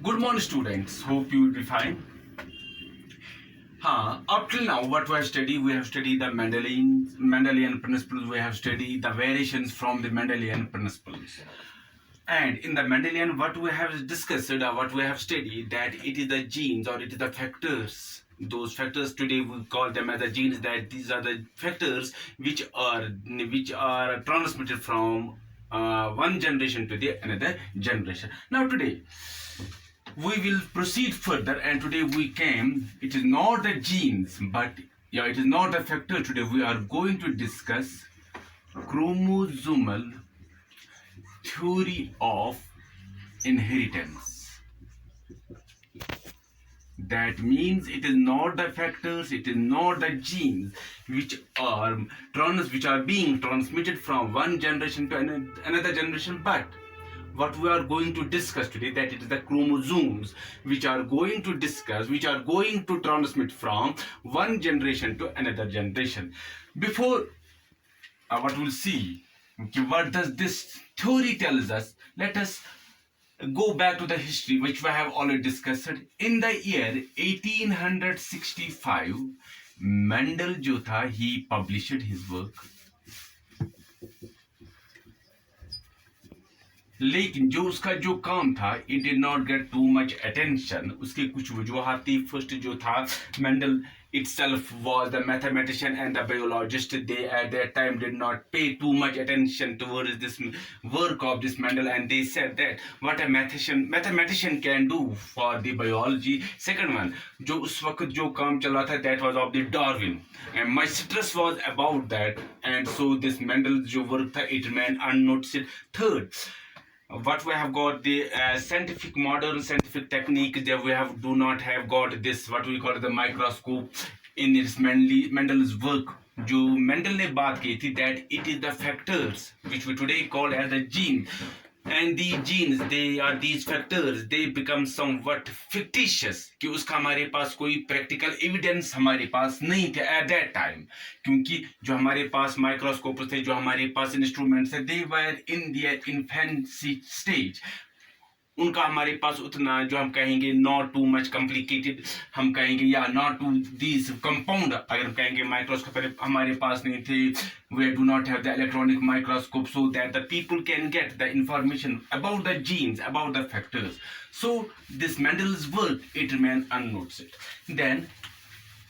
Good morning, students. Hope you will be fine. Up till now, what we have studied the Mendelian principles. We have studied the variations from the Mendelian principles. And in the Mendelian, what we have discussed, what we have studied, that it is the genes or it is the factors. Those factors today we call them as the genes. That these are the factors which are transmitted from one generation to the another generation. Now today we will proceed further, and today we came, it is not the genes, but yeah, it is not the factor. Today we are going to discuss chromosomal theory of inheritance. That means it is not the factors, it is not the genes which are being transmitted from one generation to another generation, but what we are going to discuss today, that it is the chromosomes which are going to transmit from one generation to another generation. Before what we'll see, okay, what does this theory tells us, let us go back to the history which we have already discussed. In the year 1865, Mendel जो था, he published his work. लेकिन जो उसका जो काम था, it did not get too much attention. उसकी कुछ वजूहात थी. First जो था, Mendel itself was the mathematician and the biologist. They at that time did not pay too much attention towards this work of this Mendel, and they said that what a mathematician can do for the biology. Second one, जो उस वक्त जो काम चल रहा था, that was of the Darwin, and my stress was about that, and so this Mendel जो work था, it remained unnoticed. Third, what we have got the modern scientific technique, that we have do not have got this what we call the microscope in its Mendel's work. जो Mendel ने बात की थी, that it is the factors which we today call as the gene, and the genes, these factors, they become somewhat fictitious, कि उसका हमारे पास कोई practical evidence हमारे पास नहीं थे at that time, क्योंकि जो हमारे पास माइक्रोस्कोप थे, जो हमारे पास इंस्ट्रूमेंट्स थे, they were in their infancy stage. उनका हमारे पास उतना जो हम कहेंगे not too much complicated, हम कहेंगे या not too these compound, अगर हम कहेंगे माइक्रोस्कोप हमारे पास नहीं थे, we do not have the electronic microscope, so that the people can get the information about the genes, about the factors. So this Mendel's work, it remained unnoticed. Then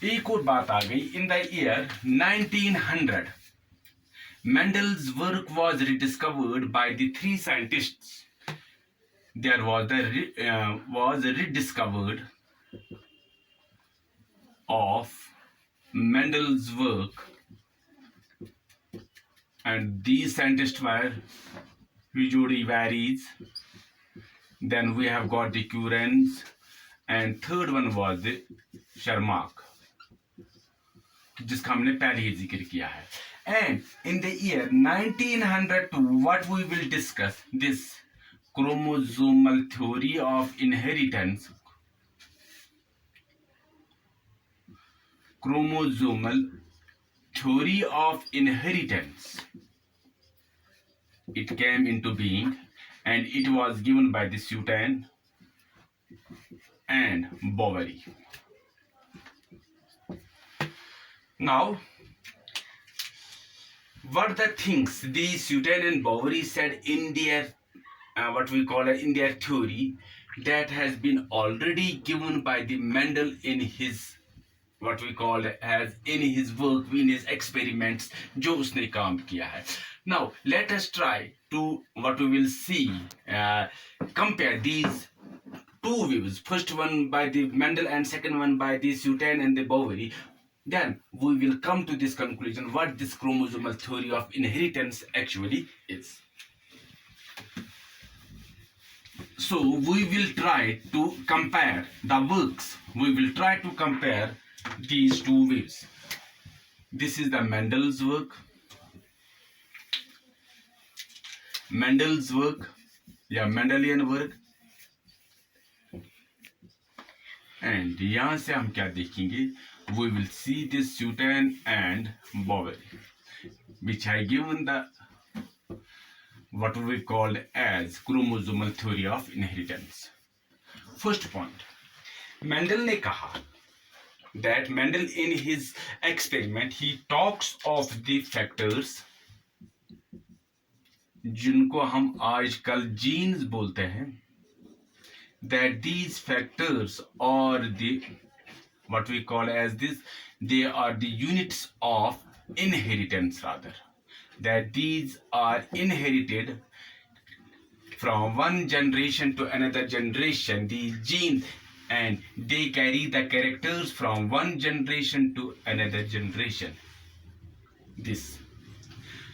एक और बात आ गई. In the year 1900, Mendel's work was rediscovered by the three scientists. There was rediscovered of Mendel's work, and these scientists were Vijori Varies, then we have got the Currens, and third one was the Sharmak, जिसका हमने पहले ही जिक्र किया है. And in the year 1902, what we will discuss, this chromosomal theory of inheritance. Chromosomal theory of inheritance, it came into being, and it was given by the Sutin and Boveri. Now, what the things the Sutin and Boveri said in their what we call in their theory, that has been already given by the Mendel in his what we call as in his work, in his experiments, जो उसने काम किया है. Now let us try to what we will see, compare these two views, first one by the Mendel and second one by the Sutin and the Boveri. Then we will come to this conclusion, what this chromosomal theory of inheritance actually is. So we will try to compare the works. We will try to compare these two ways. This is the Mendel's work. Mendel's work, yeah, Mendelian work. And यहाँ से हम क्या देखेंगे? We will see this Sutin and Boveri, which I given the what we call as chromosomal theory of inheritance. First point, Mendel ने कहा that Mendel in his experiment he talks of the factors जिनको हम आजकल jeans बोलते हैं, that these factors are the what we call as this, they are the units of inheritance, rather that these are inherited from one generation to another generation, these genes, and they carry the characters from one generation to another generation. This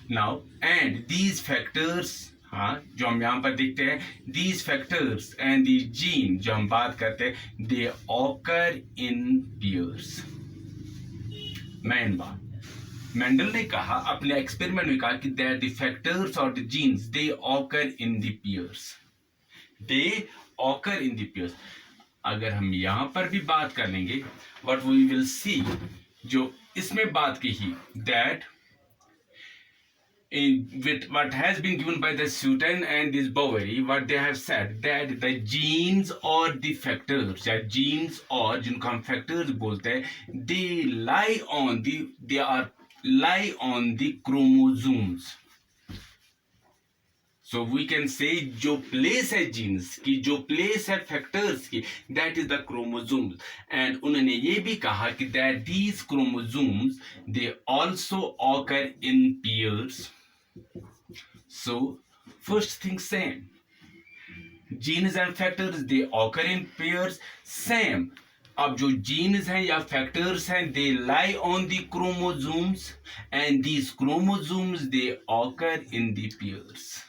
now, and these factors, हाँ जो हम यहाँ पर देखते हैं, these factors and the gene जो हम बात करते हैं, they occur in pairs. Main बात, मेंडल ने कहा अपने एक्सपेरिमेंट में कहा कि that the factors or the genes they occur in the pairs. They occur in the pairs. अगर हम यहाँ पर भी बात कर लेंगे, what we will see, जो इसमें बात की ही, that with what has been given by the Sutton and this Boveri, what they have said that the genes or the factors, या genes और जिनको हम factors बोलते हैं, they lie on the chromosomes. So we can say जो place है genes की, जो place है factors की, that is the chromosomes. And उन्होंने ये भी कहा कि that these chromosomes they also occur in pairs. So first thing same, genes and factors they occur in pairs. Same, अब जो genes हैं या factors हैं, they lie on the chromosomes, and these chromosomes they occur in the pairs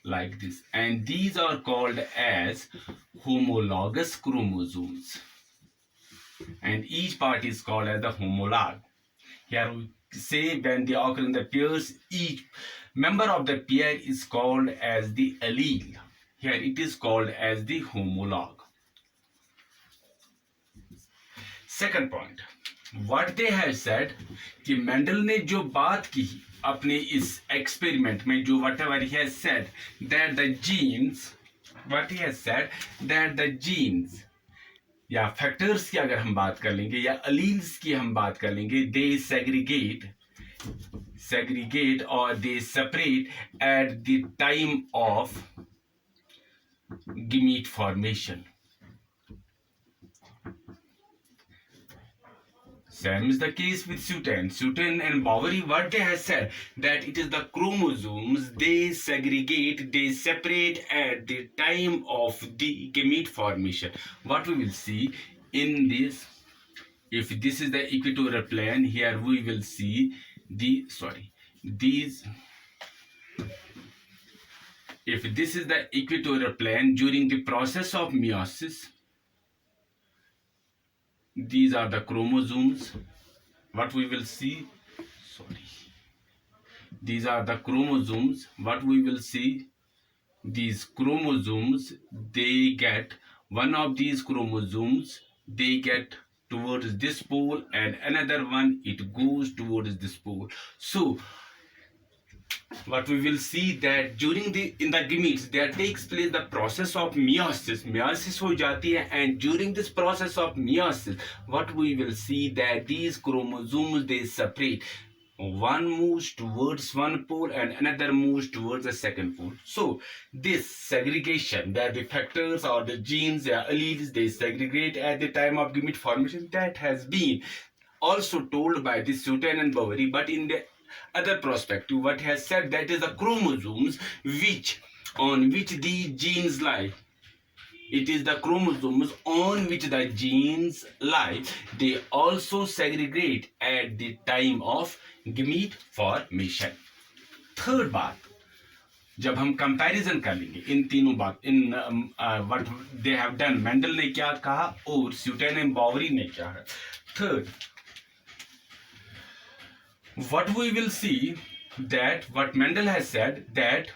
like this, and these are called as homologous chromosomes, and each part is called as the homolog. Here we say when they occur in the pairs, each member of the pair is called as the allele. Here it is called as the homolog. Second point, what they have said कि Mendel ने जो बात की अपने इस experiment में, जो whatever he has said that the genes, what he has said that the genes या फैक्टर्स की अगर हम बात कर लेंगे या अलील्स की हम बात कर लेंगे, they segregate or they separate at the time of gamete formation. Same is the case with Sutton and Boveri. What they have said that it is the chromosomes they segregate, they separate at the time of the gamete formation. What we will see in this, if this is the equatorial plane, here we will see these. If this is the equatorial plane, during the process of meiosis, these are the chromosomes. What we will see, these are the chromosomes. What we will see, these chromosomes, they get one of these chromosomes, they get towards this pole, and another one it goes towards this pole. So what we will see that during in the gametes there takes place the process of meiosis हो जाती है, and during this process of meiosis what we will see that these chromosomes they separate, one moves towards one pole and another moves towards the second pole. So this segregation, that the factors or the genes or alleles they segregate at the time of gamete formation, that has been also told by the Sutton and Boveri, but in the other perspective what he has said that is the chromosomes on which the genes lie. It is the chromosomes on which the genes lie. They also segregate at the time of gamete formation. Third बात, जब हम comparison कर लेंगे इन तीनों बात, in what they have done, Mendel ने क्या कहा और Sutton एंड Boveri ने क्या है. Third, what we will see that what Mendel has said that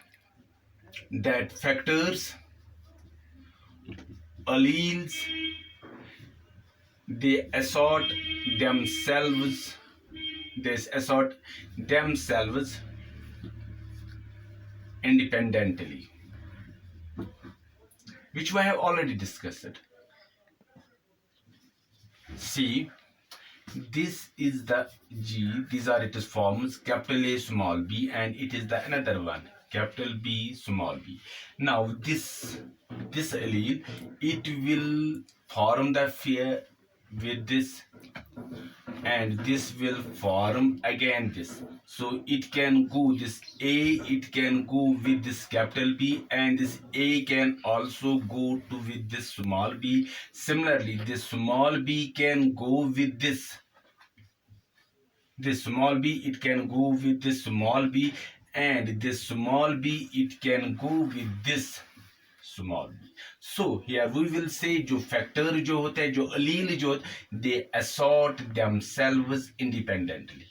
factors, alleles, they assort themselves independently. which we have already discussed. See, this is the G, these are its forms, capital A, small b, and it is the another one, capital B, small b. Now this allele, it will form the pair with this, and this will form again this. So it can go this A, it can go with this capital B, and this A can also go to with this small b. Similarly, this small b can go with this small b, it can go with this small b, and this small b, it can go with this small b. So here we will say जो factor जो होते हैं, जो allele जो होते, they assort themselves independently.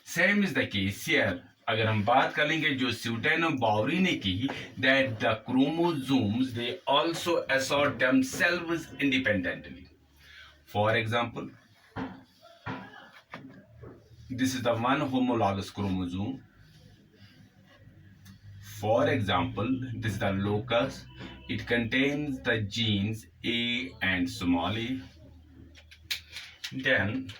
Same is the case here. अगर हम बात कर लेंगे जो स्यूटन और बावरी ने की, that the chromosomes they also assort themselves independently. For example, this is the one homologous chromosome. For example, this is the locus. It contains the genes A and small a. Then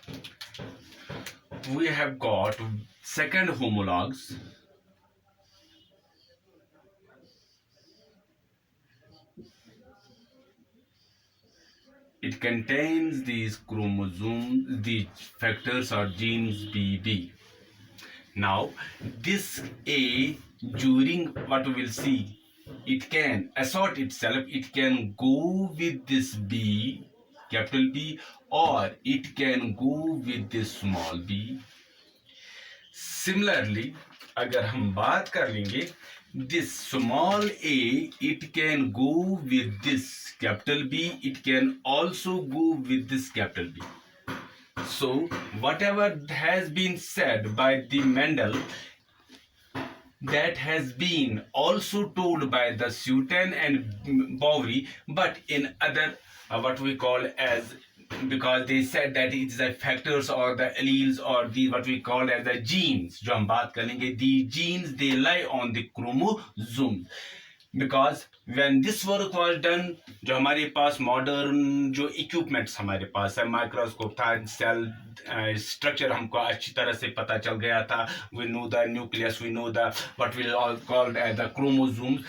we have got second homologous. It contains these chromosomes, these factors or genes BB. Now, this A, during what we will see, it can assort itself, it can go with this B, capital B, or it can go with this small b. Similarly, अगर हम बात कर लेंगे, this small a, it can go with this capital B, it can also go with this capital B. So whatever has been said by the Mendel, that has been also told by the Sueton and Boveri, but in other what we call as, because they said that it's the factors or the alleles or the what we call as the genes. जो हम बात करेंगे, the genes they lie on the chromosome. Because when this work was done, जो हमारे पास modern जो equipments हमारे पास है, microscope था, सेल स्ट्रक्चर हमको अच्छी तरह से पता चल गया था. We know the nucleus, we know the what we all called as the chromosomes.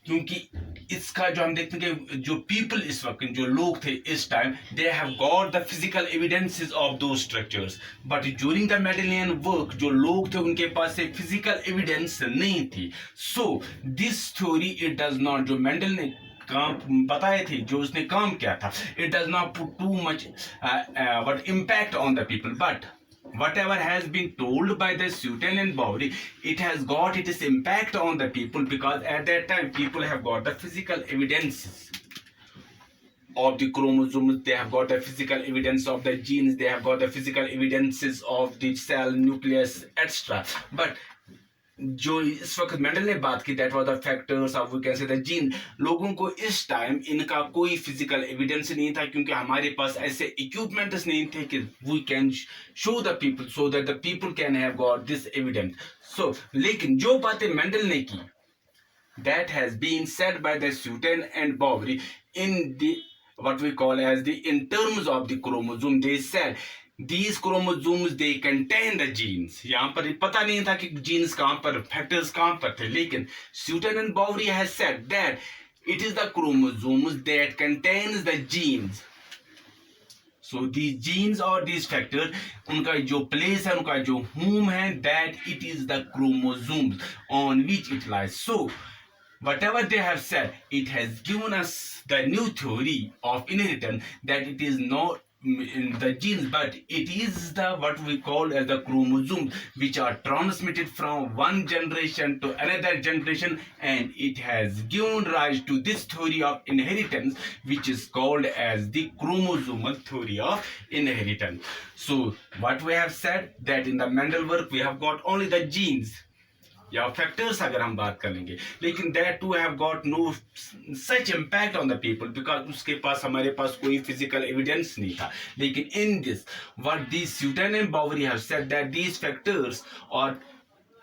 क्योंकि इसका जो हम देखते हैं कि जो people इस वक्त जो लोग थे इस time, they have got the physical evidences of those structures, but during the Mendelian work जो लोग थे उनके पास एक physical evidence नहीं थी. So this theory it does not, जो मेंडल ने काम बताए थे, जो उसने काम किया था, it does not put too much what impact on the people, but whatever has been told by the Sueton and Boveri, it has got its impact on the people, because at that time people have got the physical evidences of the chromosomes, they have got the physical evidence of the genes, they have got the physical evidences of the cell nucleus etc. But जो इस वक्त Mendel ने बात की, that was the factors of we can say the gene, लोगों को इस time इनका कोई फिजिकल एविडेंस नहीं था, क्योंकि हमारे पास ऐसे इक्विपमेंट्स नहीं थे कि we can show the people so that the people can have got this evidence. So लेकिन जो बातें मेंडल ने की, that has been said by the Sueton and Boveri in the what we call as the in terms of the chromosome. They said these chromosomes they contain the genes. यहाँ पर पता नहीं था कि genes कहाँ पर, factors कहाँ पर थे, लेकिन Sueton and Boveri has said that it is the chromosomes that contains the genes. So these genes or these factors, उनका जो place है, उनका जो home है, that it is the chromosomes on which it lies. So whatever they have said, it has given us the new theory of inheritance, that it is not in the genes, but it is the what we call as the chromosomes, which are transmitted from one generation to another generation, and it has given rise to this theory of inheritance, which is called as the chromosomal theory of inheritance. So what we have said, that in the Mendel work we have got only the genes या factors अगर हम बात करेंगे, लेकिन that too have got no such impact on the people, because उसके पास हमारे पास कोई फिजिकल एविडेंस नहीं था. लेकिन in this what the Sueton and Boveri have said, that these factors or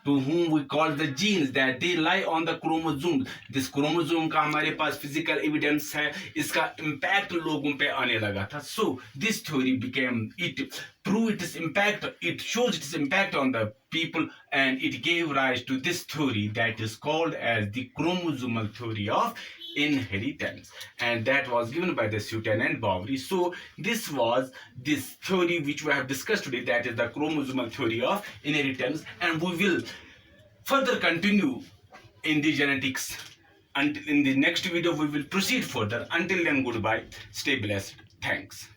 to whom we call the genes, that they lie on the chromosome. This chromosome का हमारे पास physical evidence है, इसका impact लोगों पे आने लगा था. So this theory became, it prove its impact, it shows its impact on the people, and it gave rise to this theory that is called as the chromosomal theory of inheritance, and that was given by the Sutton and Boveri. So this was this theory which we have discussed today, that is the chromosomal theory of inheritance, and we will further continue in the genetics, and in the next video we will proceed further. Until then, goodbye, stay blessed, thanks.